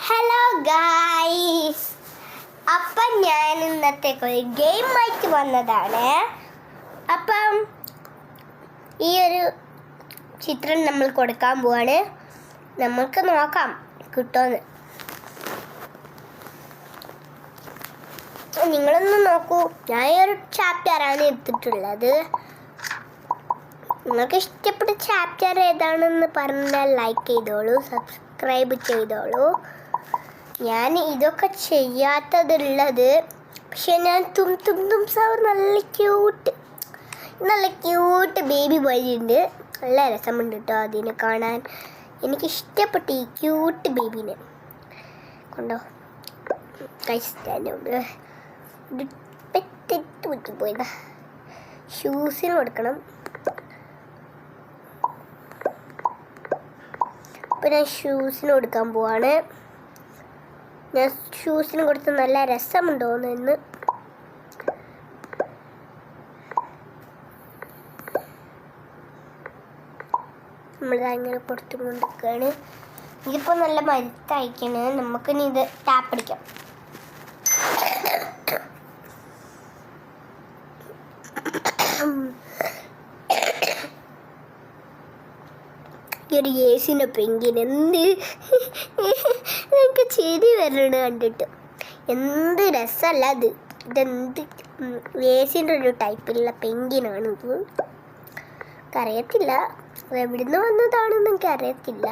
Hello guys, അപ്പം ഞാൻ ഇന്നത്തേക്ക് ഒരു ഗെയിമായിട്ട് വന്നതാണ്. അപ്പം ഈ ഒരു ചിത്രം നമ്മൾ കൊടുക്കാൻ പോവാണ്. നമുക്ക് നോക്കാം കിട്ടുമെന്ന്. നിങ്ങളൊന്ന് നോക്കൂ, ഞാൻ ഒരു ചാപ്റ്ററാണ് എടുത്തിട്ടുള്ളത്. നിങ്ങൾക്ക് ഇഷ്ടപ്പെട്ട ചാപ്റ്റർ ഏതാണെന്ന് പറഞ്ഞാൽ ലൈക്ക് ചെയ്തോളൂ, സബ്സ്ക്രൈബ് ചെയ്തോളൂ. ഞാൻ ഇതൊക്കെ ചെയ്യാത്തതുള്ളത്, പക്ഷെ ഞാൻ തും സവർ നല്ല ക്യൂട്ട് ബേബി പോയിട്ടുണ്ട്. നല്ല രസമുണ്ട് കേട്ടോ അതിനെ കാണാൻ. എനിക്കിഷ്ടപ്പെട്ട ഈ ക്യൂട്ട് ബേബീനെ കൊണ്ടോ കഴിച്ചിട്ടുണ്ട്. പെട്ടെന്ന് പറ്റിപ്പോയതാ. ഷൂസിന് കൊടുക്കണം. അപ്പോൾ ഞാൻ ഷൂസിന് കൊടുക്കാൻ പോവാണ്. ഞാൻ ഷൂസിന് കൊടുത്ത് നല്ല രസമുണ്ടോയെന്ന് നമ്മളിങ്ങനെ കൊടുത്തു കൊണ്ടിരിക്കുകയാണ്. ഇതിപ്പോൾ നല്ല മരുത്തയക്കാണ്. നമുക്കിനി ഇത് ടാപ്പടിക്കാം. ഒരു ഏസിൻ്റെ പെങ്കിന് എനിക്ക് ചിരി വരണ കണ്ടിട്ട്. എന്ത് രസമല്ല അത്. ഇതെന്ത് ഏസിൻ്റെ ഒരു ടൈപ്പിലുള്ള പെങ്കിനാണ് ഇത്. എനിക്കറിയത്തില്ല എവിടുന്ന് വന്നതാണെന്ന് എനിക്കറിയത്തില്ല.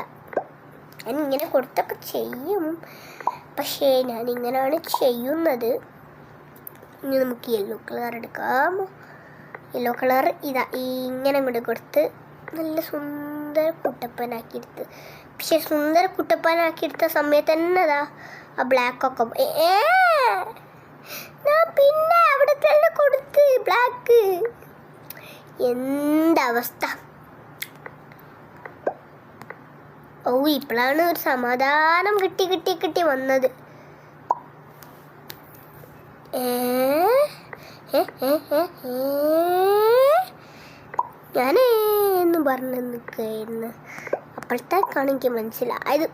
ഞാൻ ഇങ്ങനെ കൊടുത്തൊക്കെ ചെയ്യും, പക്ഷേ ഞാനിങ്ങനെയാണ് ചെയ്യുന്നത്. ഇനി നമുക്ക് യെല്ലോ കളർ എടുക്കാം. യെല്ലോ കളർ ഇതാ ഇങ്ങനെ അങ്ങോട്ട് കൊടുത്ത് നല്ല സുന്ദര കുട്ടപ്പനാക്കിയെടുത്ത്. പക്ഷെ സുന്ദര കുട്ടപ്പനാക്കിയെടുത്ത സമയത്ത് തന്നെ അതാ ആ ബ്ലാക്കൊക്കെ ഞാൻ പിന്നെ അവിടെ തന്നെ കൊടുത്ത് ബ്ലാക്ക്. എന്തവസ്ഥ! ഓ, ഇപ്പോഴാണ് ഒരു സമാധാനം കിട്ടി വന്നത്. ഞാനേന്ന് പറഞ്ഞ് നിൽക്കുകയായിരുന്നു. അപ്പോഴത്തേക്കാണ് എനിക്ക് മനസ്സിലായത്.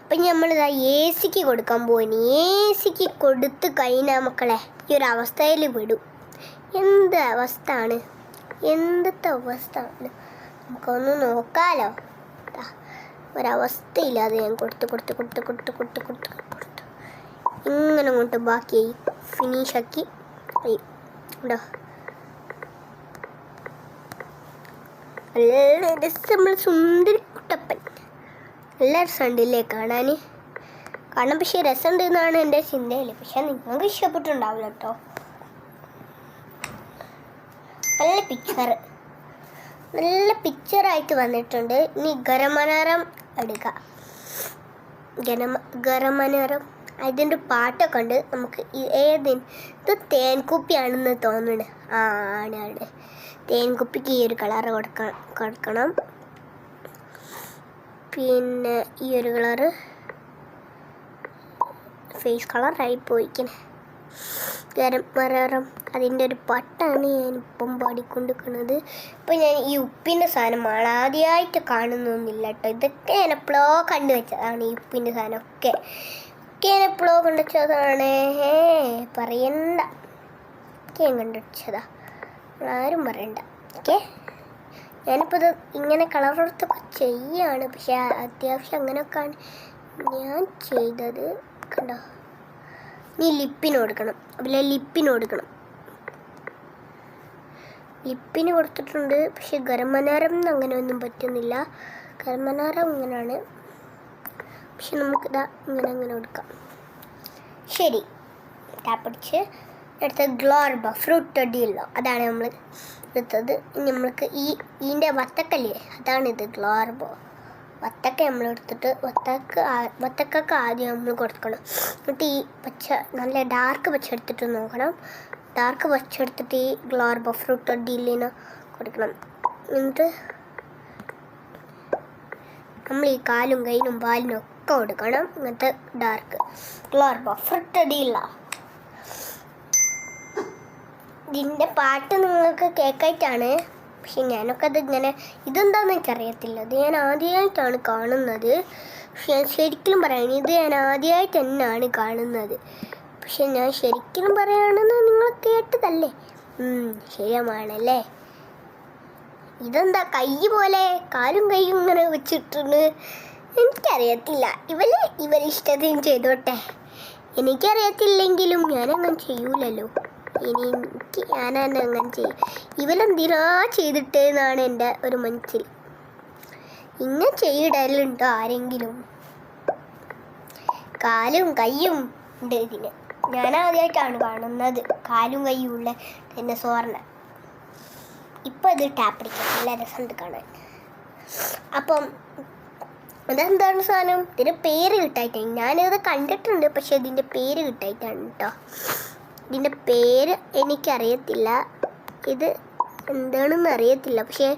അപ്പം നമ്മളിതാ എ സിക്ക് കൊടുക്കാൻ പോയിന്. എ സിക്ക് കൊടുത്ത് കഴിഞ്ഞാൽ മക്കളെ ഈ ഒരു അവസ്ഥയിൽ വിടും. എന്ത് അവസ്ഥയാണ്, എന്തൊക്കെ അവസ്ഥയാണ്. നമുക്കൊന്ന് നോക്കാലോ. ഒരവസ്ഥയില്ലാതെ ഞാൻ കൊടുത്ത് ഇങ്ങനെ അങ്ങോട്ട് ബാക്കിയായി ഫിനിഷാക്കി ഉണ്ടോ. നല്ല രസം, സുന്ദരി കുട്ടപ്പൻ. നല്ല രസമുണ്ടല്ലേ കാണാൻ. പക്ഷേ രസമുണ്ട് എന്നാണ് എൻ്റെ ചിന്തയിൽ. പക്ഷെ നിങ്ങൾക്ക് ഇഷ്ടപ്പെട്ടുണ്ടാവില്ല കേട്ടോ. നല്ല പിക്ചറായിട്ട് വന്നിട്ടുണ്ട്. ഇനി ഗരമനോരം എടുക്കാം. ഗരമനോരം അതിൻ്റെ പാട്ടൊക്കെ ഉണ്ട്. നമുക്ക് ഇത് തേൻകുപ്പിയാണെന്ന് തോന്നുന്നുണ്ട്. ആണ്. തേൻകുപ്പിക്ക് ഈ ഒരു കളറ് കൊടുക്കണം. പിന്നെ ഈ ഒരു കളറ് ഫേസ് കളറായി പോയിക്കണേ. ഗരമനോരം അതിൻ്റെ ഒരു പാട്ടാണ് ഞാനിപ്പം പാടിക്കൊണ്ടിരിക്കുന്നത്. ഇപ്പം ഞാൻ ഈ ഉപ്പിൻ്റെ സാധനമാണ് ആദ്യമായിട്ട് കാണുന്നൊന്നുമില്ല കേട്ടോ. ഇതൊക്കെ ഞാൻ എപ്പോഴോ കണ്ടുവച്ചതാണ്. ഈ ഉപ്പിൻ്റെ സാധനമൊക്കെ ഞാൻ എപ്പോഴോ കണ്ടുവച്ചതാണ്. പറയണ്ട, ഞാൻ കണ്ടുവച്ചതാ, ആരും പറയണ്ട. ഓക്കെ, ഞാനിപ്പോൾ ഇത് ഇങ്ങനെ കളർ കൊടുത്തൊക്കെ ചെയ്യാണ്. പക്ഷെ അത്യാവശ്യം അങ്ങനെയൊക്കെയാണ് ഞാൻ ചെയ്തത്. കണ്ടോ, നീ ലിപ്പിന് കൊടുക്കണം. ലിപ്പിന് കൊടുത്തിട്ടുണ്ട്. പക്ഷെ ഗരമനോരം അങ്ങനെ ഒന്നും പറ്റുന്നില്ല. ഗരമനോരം ഇങ്ങനെയാണ്. പക്ഷെ നമുക്കിതാ ഇങ്ങനെ കൊടുക്കാം. ശരി, ടാപ്പടിച്ച് എടുത്ത ഗ്ലോർബ ഫ്രൂട്ട് അടിയല്ലോ, അതാണ് നമ്മൾ എടുത്തത്. ഇനി നമ്മൾക്ക് ഇതിൻ്റെ വത്തക്കല്ലേ, അതാണിത് ഗ്ലോർബോ. വത്തക്ക നമ്മൾ എടുത്തിട്ട് വത്തക്കൊക്കെ ആദ്യം നമ്മൾ കൊടുക്കണം. എന്നിട്ട് ഈ പച്ച നല്ല ഡാർക്ക് പച്ച എടുത്തിട്ട് നോക്കണം. ഡാർക്ക് പച്ച എടുത്തിട്ട് ഈ ഗ്ലോർബോ ഫ്രൂട്ട് അടിയിലിന് കൊടുക്കണം. എന്നിട്ട് നമ്മൾ ഈ കാലും കൈനും പാലിനും ഒക്കെ കൊടുക്കണം. ഇങ്ങനത്തെ ഡാർക്ക് ഗ്ലോർബോ ഫ്രൂട്ട് അടിയില്ല. ഇതിൻ്റെ പാട്ട് നിങ്ങൾക്ക് കേൾക്കായിട്ടാണ് പക്ഷെ ഞാനൊക്കെ അതിങ്ങനെ ഇതെന്താണെന്ന് എനിക്കറിയത്തില്ല. ഇത് ഞാൻ ആദ്യമായിട്ടാണ് കാണുന്നത്. പക്ഷെ ഞാൻ ശരിക്കും പറയുന്നത് ഇത് ഞാൻ ആദ്യമായിട്ട് തന്നെയാണ് കാണുന്നത്. പക്ഷെ ഞാൻ ശരിക്കും പറയുകയാണെന്ന് നിങ്ങൾ കേട്ടതല്ലേ? ശരിയാണല്ലേ. ഇതെന്താ കൈ പോലെ കാലും കൈയും ഇങ്ങനെ വെച്ചിട്ടുണ്ട്? എനിക്കറിയത്തില്ല. ഇവരിഷ്ടത്തിന് ചെയ്തോട്ടെ. എനിക്കറിയത്തില്ലെങ്കിലും ഞാനങ്ങനെ ചെയ്യൂലല്ലോ. ഞാനങ്ങനെ ചെയ്യും. ഇവരെന്തിനാ ചെയ്തിട്ട് എന്നാണ് എൻ്റെ ഒരു മനസ്സിൽ. ഇങ്ങനെ ചെയ്യിടലുണ്ടോ ആരെങ്കിലും? കാലും കയ്യും ഉണ്ട് ഇതിന്. ഞാനാദ്യമായിട്ടാണ് കാണുന്നത് കാലും കയ്യും ഉള്ള ഡൈനോസോറിനെ. ഇപ്പം ഇത് ടാപ്പിടിക്കാൻ നല്ല രസമുണ്ട് കാണാൻ. അപ്പം അതെന്താണ് സാധനം? ഇതിൻ്റെ പേര് കിട്ടായിട്ടാണ്. ഞാനിത് കണ്ടിട്ടുണ്ട്, പക്ഷെ ഇതിൻ്റെ പേര് കിട്ടായിട്ടാണ് കേട്ടോ. ഇതിൻ്റെ പേര് എനിക്കറിയത്തില്ല. ഇത് എന്താണെന്ന് അറിയത്തില്ല, പക്ഷേ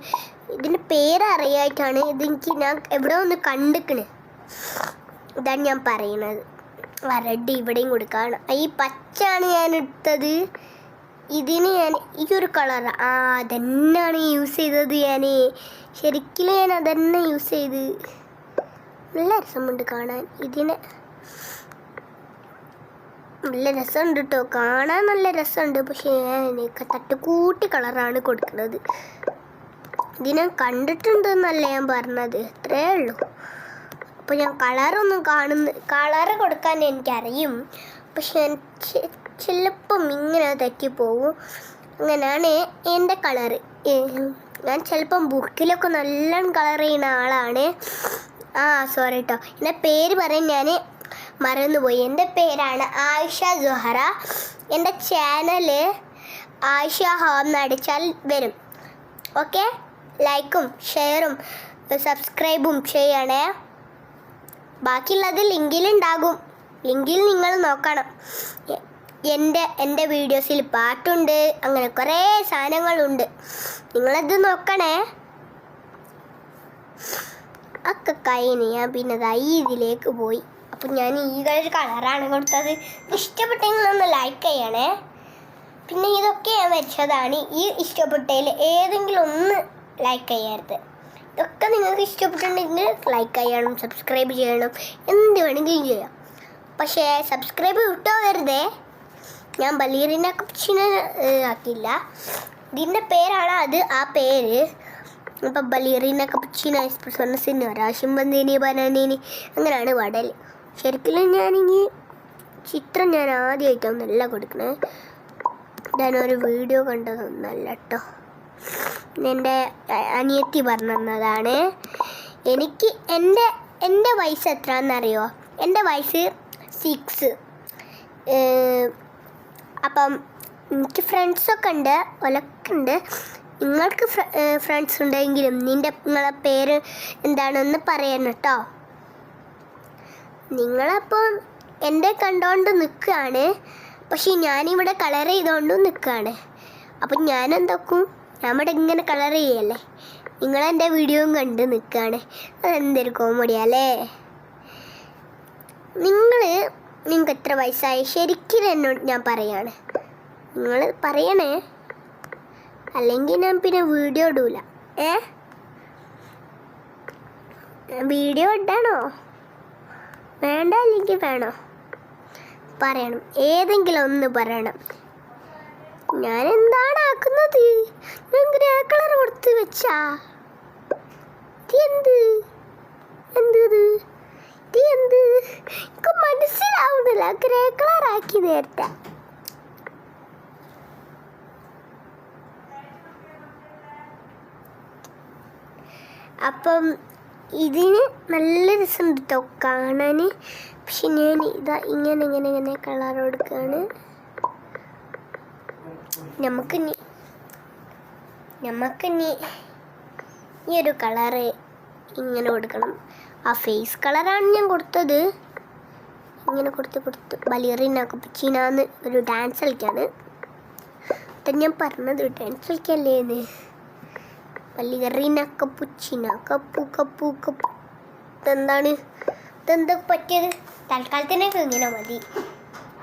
ഇതിൻ്റെ പേര് അറിയായിട്ടാണ്. ഇതെനിക്ക് ഞാൻ എവിടെ ഒന്ന് കണ്ടിക്കണ്. ഇതാണ് ഞാൻ പറയുന്നത്. റെഡ് ഇവിടെയും കൊടുക്കാണ്. ഈ പച്ചയാണ് ഞാൻ എടുത്തത്. ഇതിന് ഞാൻ ഈ ഒരു കളർ അതന്നെയാണ് യൂസ് ചെയ്തത്. ശരിക്കും ഞാൻ അതന്നെ യൂസ് ചെയ്ത്. നല്ല രസമുണ്ട് കാണാൻ. ഇതിന് നല്ല രസമുണ്ട് കേട്ടോ, കാണാൻ നല്ല രസമുണ്ട്. പക്ഷേ ഞാൻ തട്ടുകൂട്ടി കളറാണ് കൊടുക്കുന്നത്. ഇതിനെ കണ്ടിട്ടുണ്ടെന്നല്ല ഞാൻ പറഞ്ഞത്, അത്രേ ഉള്ളൂ. അപ്പോൾ ഞാൻ കളറ് കൊടുക്കാൻ എനിക്കറിയും, പക്ഷെ ചിലപ്പം ഇങ്ങനെ തെറ്റിപ്പോവും. അങ്ങനെയാണ് എൻ്റെ കളറ്. ഞാൻ ചിലപ്പം ബുക്കിലൊക്കെ നല്ലോണം കളർ ചെയ്യുന്ന ആളാണ്. സോറി കേട്ടോ, എൻ്റെ പേര് പറയാൻ ഞാൻ മറന്നുപോയി. എൻ്റെ പേരാണ് ആയിഷ സുഹറ. എൻ്റെ ചാനൽ ആയിഷ ഹോം എന്നടിച്ചാൽ വരും. ഓക്കെ, ലൈക്കും ഷെയറും സബ്സ്ക്രൈബും ചെയ്യണേ. ബാക്കിയുള്ളത് ലിങ്കിലുണ്ടാകും. ലിങ്കിൽ നിങ്ങൾ നോക്കണം. എൻ്റെ വീഡിയോസിൽ പാട്ടുണ്ട്, അങ്ങനെ കുറേ സാധനങ്ങളുണ്ട്. നിങ്ങളത് നോക്കണേ. ഒക്കെ കഴിഞ്ഞ് ഞാൻ പിന്നെ ഇതിലേക്ക് പോയി. അപ്പം ഞാൻ ഈ കളറാണ് കൊടുത്തത്. ഇഷ്ടപ്പെട്ടെങ്കിൽ ഒന്ന് ലൈക്ക് ചെയ്യണേ. പിന്നെ ഇതൊക്കെ ഞാൻ വെച്ചതാണ്. ഈ ഇഷ്ടപ്പെട്ടതിൽ ഏതെങ്കിലും ഒന്ന് ലൈക്ക് ചെയ്യരുത്. ഇതൊക്കെ നിങ്ങൾക്ക് ഇഷ്ടപ്പെട്ടിട്ടുണ്ടെങ്കിൽ ലൈക്ക് ചെയ്യണം, സബ്സ്ക്രൈബ് ചെയ്യണം, എന്ത് വേണമെങ്കിലും ചെയ്യാം. പക്ഷേ സബ്സ്ക്രൈബ് വിട്ടുപോകരുതേ. ഞാൻ ബലീറിന കപ്പുച്ചിനോ ആക്കില്ല. ഇതിൻ്റെ പേരാണ് അത്, ആ പേര്. അപ്പം ബലീറിന കപ്പുച്ചിനോ എസ്പ്രസോണസിനോ രാശിമ്പന്തേനി ബനാനേനി അങ്ങനെയാണ് പാടൽ. ശരിക്കും ഞാനിനി ചിത്രം ഞാൻ ആദ്യമായിട്ടൊന്നല്ല കൊടുക്കണേ. ഞാനൊരു വീഡിയോ കണ്ടതൊന്നല്ല കേട്ടോ. എൻ്റെ അനിയത്തി പറഞ്ഞു തന്നതാണ്. എനിക്ക് എൻ്റെ വയസ്സ് എത്രയാണെന്നറിയോ? എൻ്റെ വയസ്സ് 6. അപ്പം എനിക്ക് ഫ്രണ്ട്സൊക്കെ ഉണ്ട്, ഒലൊക്കെ ഉണ്ട്. നിങ്ങൾക്ക് ഫ്രണ്ട്സ് ഉണ്ടെങ്കിലും നിങ്ങളെ പേര് എന്താണെന്ന് പറയണം കേട്ടോ. നിങ്ങളപ്പോൾ എൻ്റെ കണ്ടുകൊണ്ട് നിൽക്കുകയാണ്, പക്ഷേ ഞാനിവിടെ കളർ ചെയ്തുകൊണ്ടും നിൽക്കുകയാണ്. അപ്പം ഞാനെന്തൊക്കും നമ്മുടെ ഇങ്ങനെ കളർ ചെയ്യല്ലേ, നിങ്ങളെൻ്റെ വീഡിയോയും കണ്ട് നിൽക്കുകയാണ്. അതെന്തൊരു കോമഡിയല്ലേ. നിങ്ങൾക്ക് എത്ര വയസ്സായി ശരിക്കും എന്നോട് ഞാൻ പറയാണ്. നിങ്ങൾ പറയണേ, അല്ലെങ്കിൽ ഞാൻ പിന്നെ വീഡിയോ ഇടൂല. വീഡിയോ ഇടണോ വേണ്ട, അല്ലെങ്കിൽ വേണോ പറയണം. ഏതെങ്കിലും ഒന്ന് പറയണം. ഞാൻ എന്താണ് ആക്കുന്നത്? ഞാൻ ഗ്രേ കളർ കൊടുത്ത് വെച്ചാ എന്ത് എനിക്ക് മനസ്സിലാവുന്നില്ല. ഗ്രേ കളർ ആക്കി നേരത്തെ. അപ്പം ഇതിന് നല്ല രസമുണ്ട് കേട്ടോ കാണാൻ. പക്ഷെ ഞാൻ ഇങ്ങനെ കളർ കൊടുക്കുകയാണ്. നമുക്കിനി ഈ ഒരു കളറ് ഇങ്ങനെ കൊടുക്കണം. ആ ഫേസ് കളറാണ് ഞാൻ കൊടുത്തത്. ഇങ്ങനെ കൊടുത്ത് ബലീറിന കപ്പുച്ചിനാന്ന് ഒരു ഡാൻസ് കളിക്കാണ്. അത് ഞാൻ പറഞ്ഞത് ഡാൻസ് കളിക്കല്ലേന്ന്. ബലീറിന കപ്പുച്ചിന കപ്പു ഇതെന്താ പറ്റിയത്? തൽക്കാലത്തിനൊക്കെ ഇങ്ങനെ മതി.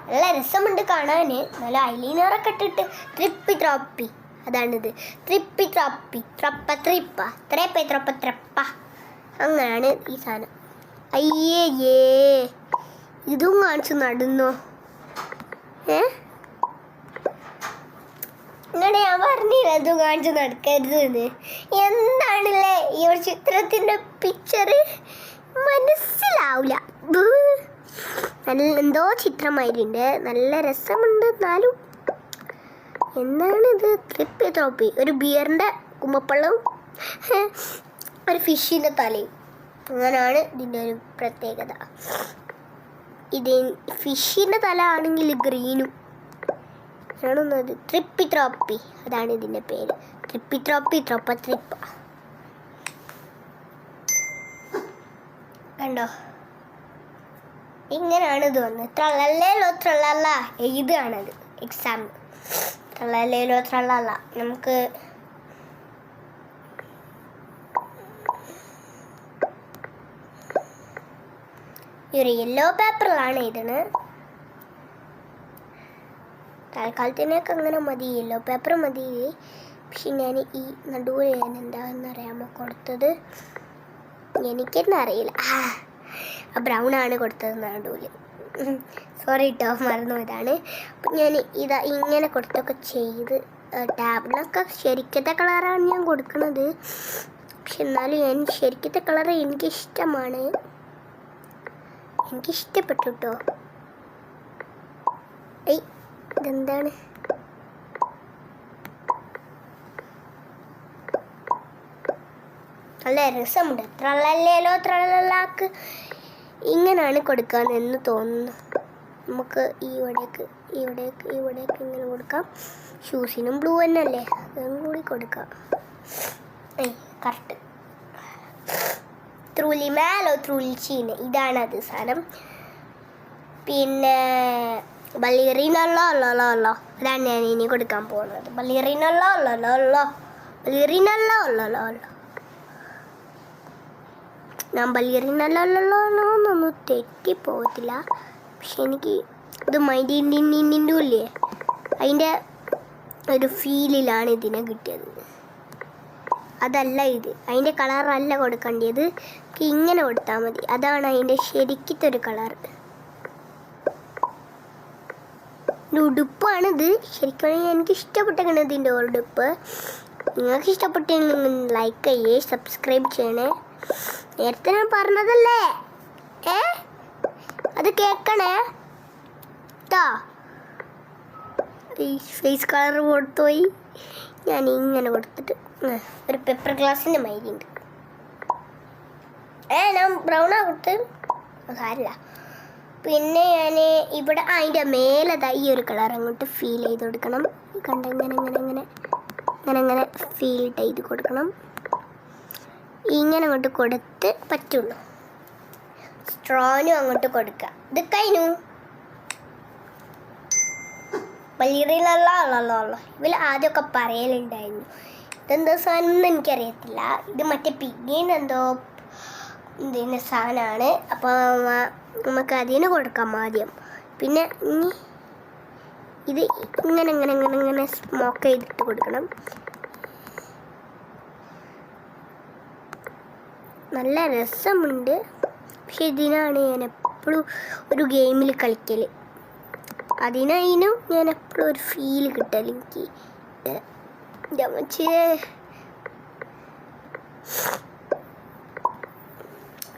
നല്ല രസമുണ്ട് കാണാൻ. നല്ല ഐലൈനറൊക്കെ ഇട്ടിട്ട് ത്രാപ്പി അതാണിത്. ട്രിപ്പി ട്രപ്പി ട്രപ്പ ട്രിപ്പ ത്രേപ്പ ത്രപ്പ ത്രപ്പ. അങ്ങനെയാണ് ഈ സാധനം. അയ്യേ ഇതും കാണിച്ചു നടന്നോ? ഇങ്ങനെ ഞാൻ പറഞ്ഞില്ല ഇതും കാണിച്ചു നടക്കരുത്. എന്താണല്ലേ ഈ ഒരു ചിത്രത്തിൻ്റെ പിക്ചർ മനസ്സിലാവില്ല. നല്ല എന്തോ ചിത്രമായിട്ടുണ്ട്, നല്ല രസമുണ്ട്. എന്നാലും എന്താണിത്? ട്രിപ്പി ട്രോപ്പി, ഒരു ബിയറിൻ്റെ കുമ്പപ്പള്ളവും ഒരു ഫിഷിൻ്റെ തലയും. അങ്ങനെയാണ് ഇതിൻ്റെ ഒരു പ്രത്യേകത. ഇത് ഫിഷിൻ്റെ തല ആണെങ്കിൽ ഗ്രീനും ആണെന്നത്. ട്രിപ്പി ട്രോപ്പി, അതാണ് ഇതിൻ്റെ പേര്. ട്രിപ്പി ട്രോപ്പി ട്രോപ്പ ട്രിപ്പ. കണ്ടോ, ഇങ്ങനെയാണ് ഇത് വന്നത്. ട്രളല്ലേലോ ട്രളല്ല എഴുതാണത് എക്സാം. ട്രളല്ലേലോ ട്രളല്ല. നമുക്ക് ഈ ഒരു യെല്ലോ പേപ്പറിലാണ് എഴുതണത്. തൽക്കാലത്തിനൊക്കെ അങ്ങനെ മതി, യെല്ലോ പേപ്പർ മതി. പക്ഷെ ഞാൻ ഈ നടുവിൽ ഞാൻ എന്താണെന്ന് അറിയാമോ കൊടുത്തത്? എനിക്കെന്നെ അറിയില്ല. ബ്രൗൺ ആണ് കൊടുത്തത് നടുവിൽ. സോറി കേട്ടോ, മറന്നു ഇതാണ്. അപ്പം ഞാൻ ഇതാ ഇങ്ങനെ കൊടുത്തൊക്കെ ചെയ്ത് ടാബിലൊക്കെ ശരിക്കത്തെ കളറാണ് ഞാൻ കൊടുക്കുന്നത്. പക്ഷെ എന്നാലും ഞാൻ ശരിക്കത്തെ കളർ എനിക്കിഷ്ടമാണ്, എനിക്കിഷ്ടപ്പെട്ടു കേട്ടോ. ഇതെന്താണ്? നല്ല രസമുണ്ട്. ട്രളല്ലേലോ ട്രളല്ലാക്ക് ഇങ്ങനെയാണ് കൊടുക്കാമെന്ന് തോന്നുന്നു. നമുക്ക് ഇവിടേക്ക് ഇങ്ങനെ കൊടുക്കാം. ഷൂസിനും ബ്ലൂ തന്നെയല്ലേ, അതും കൂടി കൊടുക്കാം. കറക്റ്റ്. ത്രൂലി മേലോ ത്രൂലി ചീന, ഇതാണത് സാധനം. പിന്നെ ബലിയറിനല്ലോ അല്ലോ, അതാണ് ഞാൻ ഇനി കൊടുക്കാൻ പോകുന്നത്. ബലിയറിനല്ലോ അല്ലോ, ഞാൻ ബലിയറിനല്ലോ തെറ്റിപ്പോകത്തില്ല. പക്ഷെ എനിക്ക് ഇത് മൈൻഡിൻ്റെ ഇല്ലേ, അതിൻ്റെ ഒരു ഫീലിലാണ് ഇതിനെ കിട്ടിയത്. അതല്ല ഇത്, അതിൻ്റെ കളറല്ല കൊടുക്കേണ്ടത്. ഇങ്ങനെ കൊടുത്താൽ മതി, അതാണ് അതിൻ്റെ ശരിക്കത്തെ ഒരു കളർ. ഉടുപ്പാണിത്. ശരിക്കും എനിക്ക് ഇഷ്ടപ്പെട്ടേക്കണത് ഇതിൻ്റെ ഉടുപ്പ്. നിങ്ങൾക്ക് ഇഷ്ടപ്പെട്ടെങ്കിൽ ലൈക്ക് ചെയ്യേ, സബ്സ്ക്രൈബ് ചെയ്യണേ. നേരത്തെ ഞാൻ പറഞ്ഞതല്ലേ, അത് കേൾക്കണേ കേട്ടോ. ഈ ഫേസ് കളർ കൊടുത്തുപോയി. ഞാൻ ഇങ്ങനെ കൊടുത്തിട്ട് ഒരു പേപ്പർ ഗ്ലാസിൻ്റെ മൈലുണ്ട്. ഞാൻ ബ്രൗണാണ് കൊടുത്ത്, സാരില്ല. പിന്നെ ഞാൻ ഇവിടെ അതിൻ്റെ മേലതായി ഈ ഒരു കളർ അങ്ങോട്ട് ഫീൽ ചെയ്ത് കൊടുക്കണം. കണ്ട ഇങ്ങനെ ഫീൽ ചെയ്ത് കൊടുക്കണം. ഇങ്ങനെ അങ്ങോട്ട് കൊടുത്ത് പറ്റുള്ളൂ. സ്ട്രോനും അങ്ങോട്ട് കൊടുക്കുക. ഇത് കഴിഞ്ഞു. വലിയറിയില്ലല്ലോ. ഇവർ ആദ്യമൊക്കെ പറയലുണ്ടായിരുന്നു. ഇതെന്തോ സാധനം എന്ന് എനിക്കറിയത്തില്ല. ഇത് മറ്റേ പിഗ്ഗിൻ്റെ എന്തോ ഇതിൻ്റെ സാധനമാണ്. അപ്പോൾ നമുക്ക് അതിന് കൊടുക്കാം ആദ്യം. പിന്നെ ഇനി ഇത് ഇങ്ങനെ സ്മോക്ക് ചെയ്തിട്ട് കൊടുക്കണം. നല്ല രസമുണ്ട്. പക്ഷെ ഇതിനാണ് ഞാൻ എപ്പോഴും ഒരു ഗെയിമിൽ കളിക്കൽ. അതിനും ഞാൻ എപ്പോഴും ഒരു ഫീൽ കിട്ടൽ എനിക്ക്.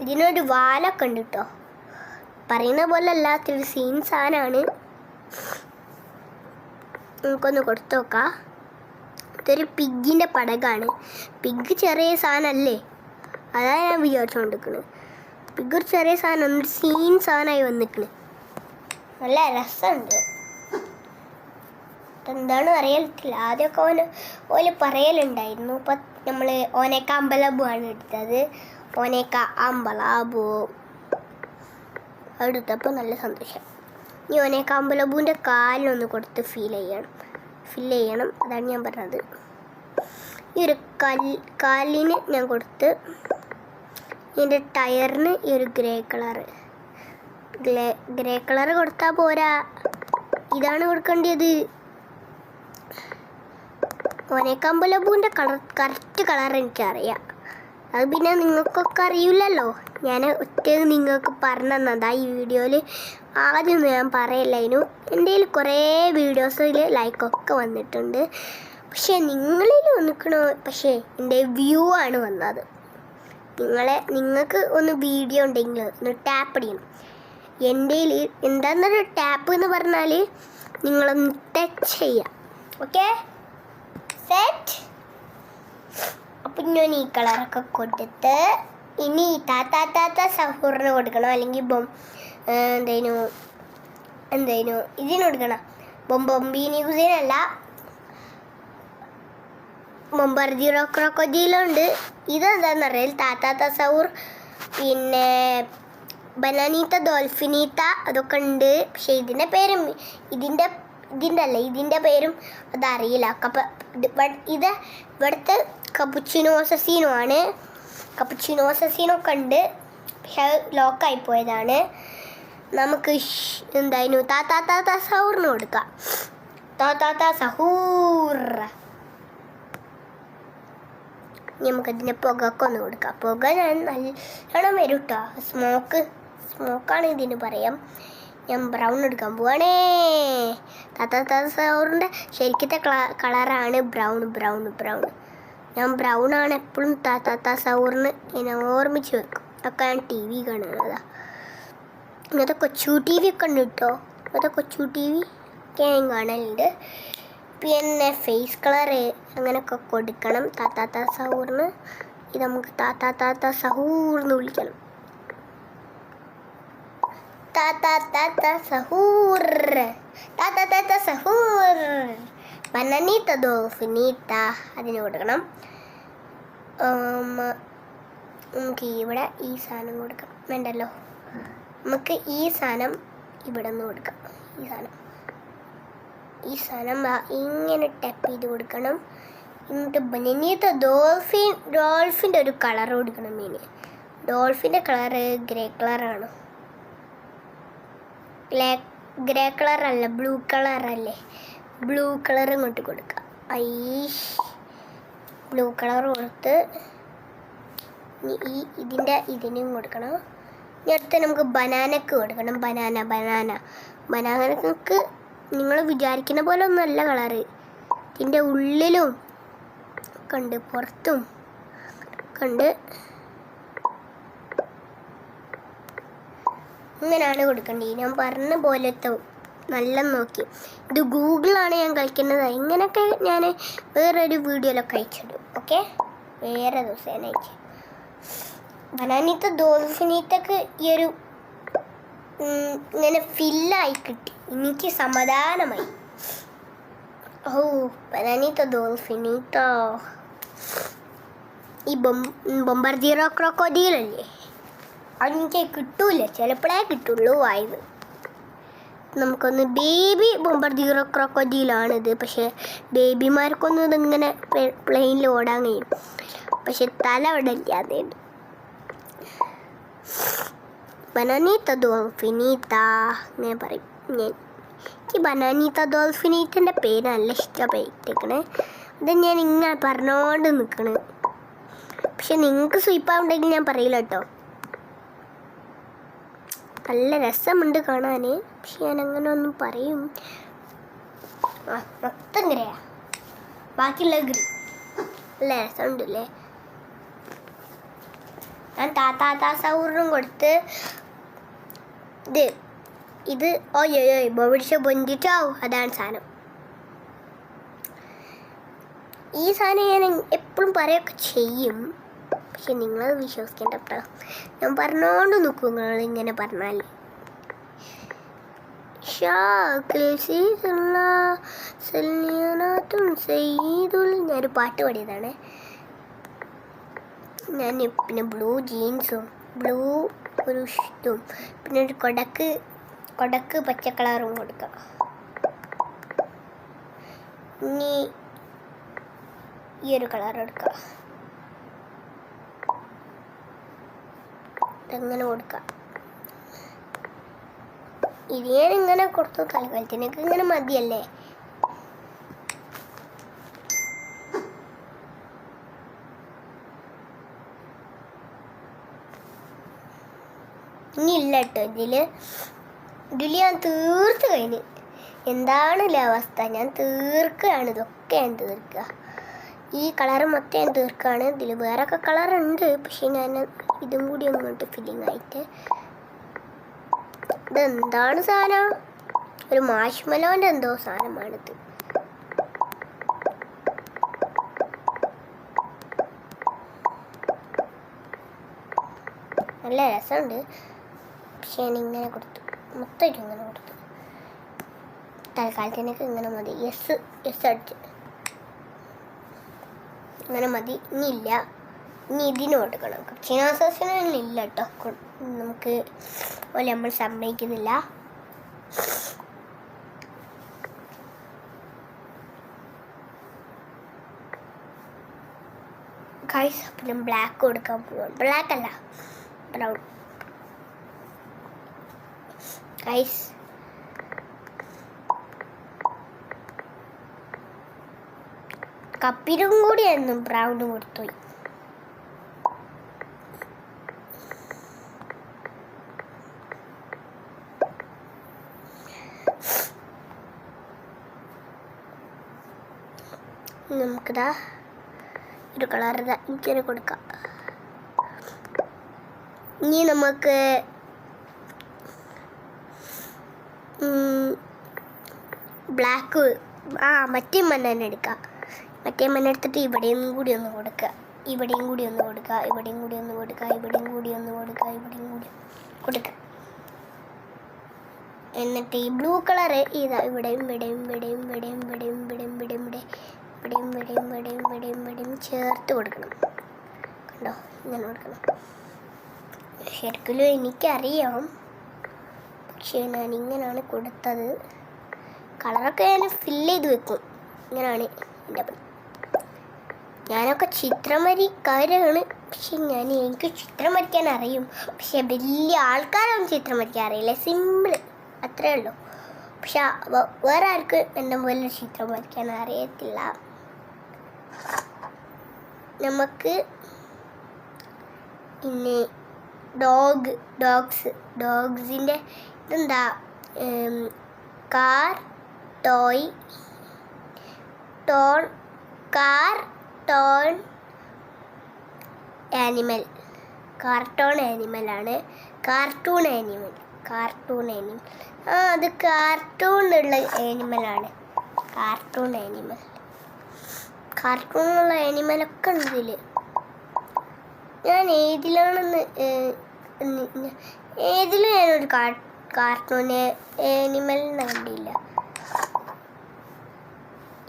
ഇതിനൊരു വാലൊക്കെ ഉണ്ട് കേട്ടോ. പറയുന്ന പോലെ അല്ലാത്തൊരു സീൻ സാധനമാണ്. നമുക്കൊന്ന് കൊടുത്തു നോക്കാം. ഇതൊരു പിഗ്ഗിൻ്റെ പടകാണ്. പിഗ് ചെറിയ സാധനമല്ലേ, അതാണ് ഞാൻ വിചാരിച്ചുകൊണ്ടിരിക്കുന്നത്. പിഗ് ഒരു ചെറിയ സാധനം, ഒരു സീൻ സാധനമായി വന്നിരിക്കണ്. നല്ല രസമുണ്ട്. എന്താണ് അറിയത്തില്ല. ആദ്യമൊക്കെ ഓല് പറയലുണ്ടായിരുന്നു. ഇപ്പം നമ്മൾ ഓനേക്ക അമ്പലബുവാണ് എടുത്തത്. ഓനേക്ക അമ്പലാബു എടുത്തപ്പോൾ നല്ല സന്തോഷം. ഈ ഓനേക്ക അമ്പലബുവിൻ്റെ കാലിനൊന്ന് കൊടുത്ത് ഫില്ല് ചെയ്യണം. അതാണ് ഞാൻ പറഞ്ഞത്. ഈ ഒരു കാലിന് ഞാൻ കൊടുത്ത്, ഇതിൻ്റെ ടയറിന് ഈ ഒരു ഗ്രേ കളർ കൊടുത്താൽ പോരാ, ഇതാണ് കൊടുക്കേണ്ടത്. ഓനേക്കാമ്പലബൂൻ്റെ കറക്റ്റ് കളർ എനിക്കറിയാം. അത് പിന്നെ നിങ്ങൾക്കൊക്കെ അറിയില്ലല്ലോ. ഞാൻ നിങ്ങൾക്ക് പറഞ്ഞു തന്നതാ ഈ വീഡിയോയിൽ. ആദ്യം ഞാൻ പറയില്ലായിരുന്നു. എൻ്റെ കയ്യിൽ കുറേ വീഡിയോസിൽ ലൈക്കൊക്കെ വന്നിട്ടുണ്ട്. പക്ഷേ നിങ്ങളിൽ വന്നിക്കണോ? പക്ഷേ എൻ്റെ വ്യൂ ആണ് വന്നത്. നിങ്ങൾക്ക് ഒന്ന് വീഡിയോ ഉണ്ടെങ്കിൽ ഒന്ന് ടാപ്പ് അടിക്കണം. എൻ്റെ എന്താണെന്നൊരു ടാപ്പ് എന്ന് പറഞ്ഞാൽ നിങ്ങളൊന്ന് ടച്ച് ചെയ്യാം. Okay, set. അപ്പം ഞാൻ ഈ കളറൊക്കെ കൊടുത്ത് ഇനി താത്ത സഹൂറിന് കൊടുക്കണം. അല്ലെങ്കിൽ എന്തേനു ഇതിന് കൊടുക്കണം. ബൊംബീനി കുസീനല്ല, ബൊംബർജിറോ ക്രോക്കോജീലുണ്ട്. ഇതെന്താണെന്നറിയാം, താത്ത സഹൂർ, പിന്നെ ബനാനീത്ത ഡോൾഫിനീത്ത അതൊക്കെ ഉണ്ട്. പക്ഷേ ഇതിൻ്റെ പേരും ഇതിൻ്റെ പേരും അതറിയില്ല. ഇത് ഇവിടുത്തെ കപ്പുച്ചിനോ അസസീനോ ആണ്. കപ്പുച്ചിനോ അസസീനോ ഒക്കെ ഉണ്ട്, പക്ഷെ അത് ലോക്കായി പോയതാണ്. നമുക്ക് എന്തായിരുന്നു താത്ത സഹൂറിന് കൊടുക്കാം. താത്ത സഹൂർ. നമുക്കതിൻ്റെ പുകയൊക്കെ ഒന്ന് കൊടുക്കാം. പുക ഞാൻ നല്ലോണം വരും കേട്ടോ. സ്മോക്കാണ് ഇതിന് പറയാം. ഞാൻ ബ്രൗൺ എടുക്കാൻ പോവാണേ. താത്ത സഹൂറിൻ്റെ ശരിക്കത്തെ കളറാണ് ബ്രൗൺ. ഞാൻ ബ്രൗൺ ആണ് എപ്പോഴും താത്ത സഹൂറിന് എന്നെ ഓർമ്മിച്ച് വെക്കും. ഒക്കെ ഞാൻ ടി വി കാണുന്നതാ. ഇങ്ങനത്തെ കൊച്ചു ടി വി ഒക്കെ ഉണ്ട് കേട്ടോ. ഇങ്ങനത്തെ കൊച്ചു ടി വി ഒക്കെ ഞാൻ കാണലുണ്ട്. പിന്നെ ഫേസ് കളർ അങ്ങനെയൊക്കെ കൊടുക്കണം താത്ത സഹൂറിന്. ഇത് നമുക്ക് താത്ത സഹൂറിന് വിളിക്കണം. താത്ത സഹൂർ. ബനാനീത്ത ഡോൾഫിനീത്ത അതിന് കൊടുക്കണം. നമുക്ക് ഇവിടെ ഈ സാധനം കൊടുക്കാം. വേണ്ടല്ലോ, നമുക്ക് ഈ സാധനം ഇവിടെ നിന്ന് കൊടുക്കാം. ഈ സാധനം ഇങ്ങനെ ടാപ്പ് ചെയ്ത് കൊടുക്കണം. എന്നിട്ട് ബനാനീത്ത ഡോൾഫിൻ്റെ ഒരു കളർ കൊടുക്കണം. ഡോൾഫിൻ്റെ കളറ് ഗ്രേ കളറാണ്. ഗ്രേ കളറല്ല, ബ്ലൂ കളറല്ലേ. ബ്ലൂ കളർ ഇങ്ങോട്ട് കൊടുക്കുക. ബ്ലൂ കളർ കൊടുത്ത് ഇതിനും കൊടുക്കണം. ഇനി അടുത്ത് നമുക്ക് ബനാനക്ക് കൊടുക്കണം. ബനാനക്ക് നിങ്ങൾ വിചാരിക്കുന്ന പോലെ ഒന്നുമല്ല കളറ്. ഇതിൻ്റെ ഉള്ളിലും കണ്ട് പുറത്തും കണ്ട് ഇങ്ങനെയാണ് കൊടുക്കേണ്ടത്. ഞാൻ പറഞ്ഞ പോലത്തെ നല്ല നോക്കി. ഇത് ഗൂഗിളാണ് ഞാൻ കളിക്കുന്നത്. ഇങ്ങനെയൊക്കെ ഞാൻ വേറൊരു വീഡിയോയിലൊക്കെ അയച്ചിടും. ഓക്കെ, വേറെ ദിവസം ഞാൻ അയച്ചു. ബനാനീത്ത ഡോൾഫിനീത്തൊക്കെ ഈ ഒരു ഇങ്ങനെ ഫില്ലായി കിട്ടി. എനിക്ക് സമാധാനമായി. ബനാനീത്ത ഡോൾഫിനീത്ത. ഈ ബൊംബർജിറോ ക്രോക്കോഡീലല്ലേ, അതെനിക്ക് കിട്ടൂല, ചിലപ്പോഴേ കിട്ടുള്ളൂ ആയത്. നമുക്കൊന്ന് ബേബി ബൊംബർജിറോ ക്രോക്കോഡീലാണിത്. പക്ഷേ ബേബിമാർക്കൊന്നും ഇതിങ്ങനെ പ്ലെയിനിൽ ഓടാൻ കഴിയും. പക്ഷെ തല അവിടെ ഇല്ലാതെ ബനാനീത്ത ഡോൾഫിനീത്ത ഇങ്ങനെ പറയും ഞാൻ. എനിക്ക് ബനാനീത്ത ഡോൾഫിനീത്തിൻ്റെ പേര് നല്ല ഇഷ്ടപ്പെട്ടിരിക്കണേ. അത് ഞാൻ ഇങ്ങനെ പറഞ്ഞോണ്ട് നിൽക്കണേ. പക്ഷെ നിങ്ങൾക്ക് സ്വീപ്പാവുണ്ടെങ്കിൽ ഞാൻ പറയില്ല കേട്ടോ. നല്ല രസമുണ്ട് കാണാൻ. പക്ഷെ ഞാൻ അങ്ങനെ ഒന്നും പറയും. മൊത്തം ഗ്രേയാ, ബാക്കിയുള്ള ഗ്രീൻ. നല്ല രസമുണ്ടല്ലേ. ഞാൻ താത്ത സഹൂറിനും കൊടുത്ത് ഇത് ബൊടിച്ച പൊന്തിച്ചോ, അതാണ് സാധനം. ഈ സാധനം ഞാൻ എപ്പോഴും പറയുകയൊക്കെ ചെയ്യും. പക്ഷെ നിങ്ങളത് വിശ്വസിക്കേണ്ട കേട്ടോ. ഞാൻ പറഞ്ഞോണ്ട് നിൽക്കും നിങ്ങൾ ഇങ്ങനെ പറഞ്ഞാൽ. ഞാനൊരു പാട്ട് പാടിയതാണ്. ഞാൻ പിന്നെ ബ്ലൂ ജീൻസും ബ്ലൂ ഒരു ഇഷ്ടവും പിന്നെ ഒരു കൊടക്ക് പച്ച കളറും കൊടുക്കാം. ഇനി ഈ ഒരു കളർ എടുക്കാം. ഇങ്ങനെ കൊടുക്കാം. ഇത് ഞാൻ ഇങ്ങനെ കൊടുത്തു. തൽക്കാലത്തിനൊക്കെ ഇങ്ങനെ മതിയല്ലേ. ഇനി ഇല്ല കേട്ടോ ഇതിൽ ഞാൻ തീർത്ത് കഴിഞ്ഞ്. എന്താണല്ലേ അവസ്ഥ, ഞാൻ തീർക്കുകയാണ്. ഇതൊക്കെ ഞാൻ തീർക്കുക. ഈ കളർ മൊത്തം ഞാൻ തീർക്കുകയാണ്. ഇതിൽ വേറൊക്കെ കളറുണ്ട്, പക്ഷെ ഞാൻ ഇതും കൂടി ഒന്നിട്ട് ഫില്ലിങ് ആയിട്ട്. ഇതെന്താണ് സാധനം? ഒരു മാഷ്മലോൻ്റെ എന്തോ സാധനമാണിത്. നല്ല രസമുണ്ട്, പക്ഷെ ഞാൻ ഇങ്ങനെ കൊടുത്തു, മൊത്തമായിട്ട് ഇങ്ങനെ കൊടുത്തു. തൽക്കാലത്തിനൊക്കെ ഇങ്ങനെ മതി. യെസ് അടിച്ച് ഇങ്ങനെ മതി. ഇനിയില്ല, ഇനി ഇതിന് കൊടുക്കണം. ക്രിസ്ത്യനാസോസിനൊന്നും ഇല്ല കേട്ടോ, നമുക്ക് പോലെ നമ്മൾ സമ്മതിക്കുന്നില്ല. ഗൈസ് പിന്നെ ബ്ലാക്ക് കൊടുക്കാൻ പോവാണ്. ബ്ലാക്ക് അല്ല, ബ്രൗൺ. ഗൈസ് കപ്പിലും കൂടിയായിരുന്നു ബ്രൗൺ കൊടുത്തുപോയി. നമുക്കിതാ ഒരു കളർ ഇങ്ങനെ കൊടുക്കാം. ഇനി നമുക്ക് ബ്ലാക്ക് മറ്റേ മണ്ണ് തന്നെ എടുക്കാം. മറ്റേ മണ്ണ് എടുത്തിട്ട് ഇവിടെയും കൂടി ഒന്ന് കൊടുക്കുക, ഇവിടെയും കൂടി ഒന്ന് കൊടുക്കുക, ഇവിടെയും കൂടി ഒന്ന് കൊടുക്കുക, ഇവിടെയും കൂടി ഒന്ന് കൊടുക്കുക, ഇവിടെയും കൂടി കൊടുക്കുക. എന്നിട്ട് ഈ ബ്ലൂ കളറ് ഇതാ ഇവിടെയും ഇവിടെയും ഇവിടെയും ഇവിടെയും ഇവിടെയും ഇവിടെയും ഇവിടെയും ഇവിടെയും ഇവിടെയും ഇവിടെയും ഇവിടെയും ഇവിടെയും ചേർത്ത് കൊടുക്കണം. കണ്ടോ, ഇങ്ങനെ കൊടുക്കണം. ശരിക്കും എനിക്കറിയാം, പക്ഷേ ഞാൻ ഇങ്ങനെയാണ് കൊടുത്തത്. കളറൊക്കെ ഞാൻ ഫില്ല് ചെയ്ത് വെക്കും. ഇങ്ങനെയാണ് എൻ്റെ പണി. ഞാനൊക്കെ ചിത്രം വരക്കാരാണ്, പക്ഷെ എനിക്ക് ചിത്രം വരയ്ക്കാൻ അറിയും. പക്ഷെ വലിയ ആൾക്കാരൊന്നും ചിത്രം വരയ്ക്കാൻ അറിയില്ല, സിമ്പിൾ അത്രേ ഉള്ളൂ. പക്ഷെ വേറെ ആർക്ക് എൻ്റെ പോലെ ചിത്രം വരയ്ക്കാൻ അറിയത്തില്ല. നമുക്ക് പിന്നെ ഡോഗ്സിൻ്റെ ഇതെന്താ, car toy cartoon animal. Cartoon ആനിമലാണ്. കാർട്ടൂൺ ആനിമൽ അത് കാർട്ടൂണുള്ള ആനിമലാണ്. കാർട്ടൂണുള്ള ആനിമലൊക്കെ ഉണ്ട് ഇതിൽ. ഞാൻ ഏതിലാണെന്ന് ഏതിലും ഞാനൊരു കാർട്ടൂൺ ആനിമലിനെ കണ്ടില്ല.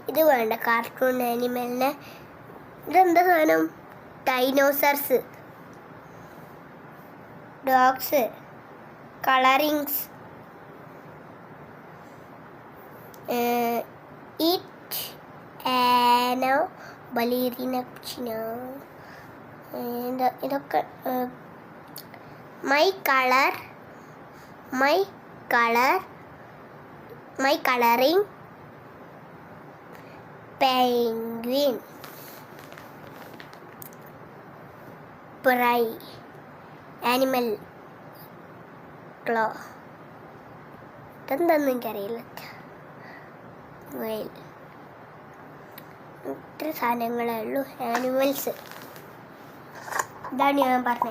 ഇത് വേണ്ട, കാർട്ടൂൺ ആനിമലിനെ. ഇതെന്താ സാധനം? ഡൈനോസർസ്, ഡോഗ്സ്, കളറിങ്സ്, ഇറ്റ് ആനോ ബലീറിനോ, ഇതൊക്കെ മൈ കളറിങ്, പെൻഗ്വിൻ, പ്രൈ, ആനിമൽ ക്ലോ. ഇതെന്താന്ന് എനിക്കറിയില്ല. വെയിൽ. ഇത്ര സാധനങ്ങളേ ഉള്ളൂ. ആനിമൽസ്, ഇതാണ് ഞാൻ പറഞ്ഞ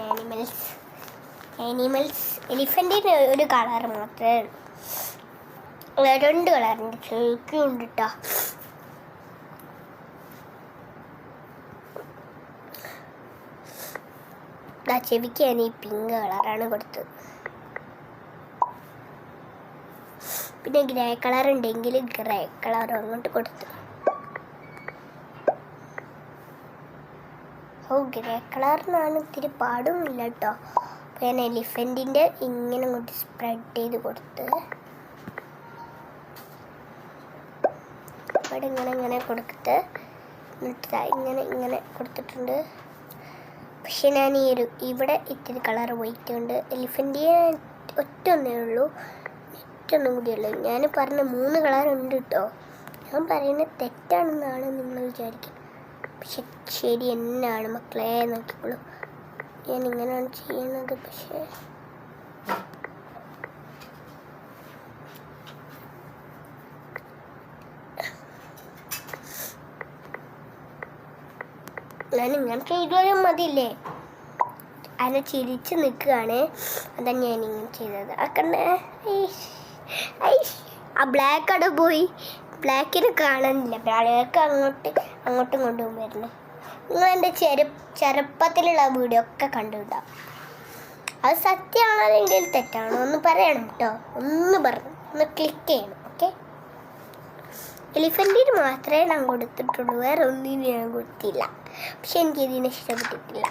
ആനിമൽസ്. എലിഫൻറ്റിന് ഒരു കളർ മാത്രമേ ഉള്ളൂ, 2 കളറുണ്ട്. ചെവിക്കും ഉണ്ട് കേട്ടോ. ചെവിക്ക് ഞാൻ ഈ പിങ്ക് കളറാണ് കൊടുത്തത്. പിന്നെ ഗ്രേ കളർ ഉണ്ടെങ്കിൽ ഗ്രേ കളർ അങ്ങോട്ട് കൊടുത്തു. ഗ്രേ കളറിനാണ് ഇത്തിരി പാടുമില്ല കേട്ടോ. അപ്പോൾ ഞാൻ എലിഫൻറ്റിൻ്റെ ഇങ്ങനെ അങ്ങോട്ട് സ്പ്രെഡ് ചെയ്ത് കൊടുത്ത് ഇവിടെ ഇങ്ങനെ കൊടുത്തിട്ട് ഇങ്ങനെ കൊടുത്തിട്ടുണ്ട്. പക്ഷെ ഞാൻ ഇവിടെ ഇത്തിരി കളർ പോയിട്ടുണ്ട്. എലിഫൻറ്റിന് ഒറ്റൊന്നേ ഉള്ളൂ, ഒറ്റൊന്നും കൂടിയുള്ളൂ. ഞാൻ പറഞ്ഞ 3 കളറുണ്ട് കേട്ടോ. ഞാൻ പറയുന്നത് തെറ്റാണെന്നാണ് നിങ്ങൾ വിചാരിക്കുക, പക്ഷെ ശരി എന്നാണ് മക്കളെ. നോക്കിക്കോളൂ, ഞാൻ ഇങ്ങനെയാണ് ചെയ്യുന്നത്. പക്ഷേ ഞാൻ ഇങ്ങനെ ചെയ്താലും മതിയില്ലേ? അതിനെ ചിരിച്ച് നിൽക്കുകയാണ്. അതാണ് ഞാൻ ഇങ്ങനെ ചെയ്തത്. ആക്കണ്ടേ? ആ ബ്ലാക്ക് അവിടെ പോയി. ബ്ലാക്കിനെ കാണാനില്ല. ബ്ലാക്ക് അങ്ങോട്ടും കൊണ്ടും വരുന്നു. നിങ്ങൾ എൻ്റെ ചെറുപ്പത്തിലുള്ള വീഡിയോ ഒക്കെ കണ്ടുണ്ടാവും. അത് സത്യമാണോ അല്ലെങ്കിൽ തെറ്റാണോ ഒന്ന് പറയണം കേട്ടോ. ഒന്ന് ക്ലിക്ക് ചെയ്യണം. ഓക്കെ, എലിഫൻറ്റിന് മാത്രമേ ഞാൻ കൊടുത്തിട്ടുള്ളൂ, വേറെ ഒന്നിനും ഞാൻ കൊടുത്തില്ല. പക്ഷെ എനിക്കിതിനെ ഇഷ്ടപ്പെട്ടിട്ടില്ല.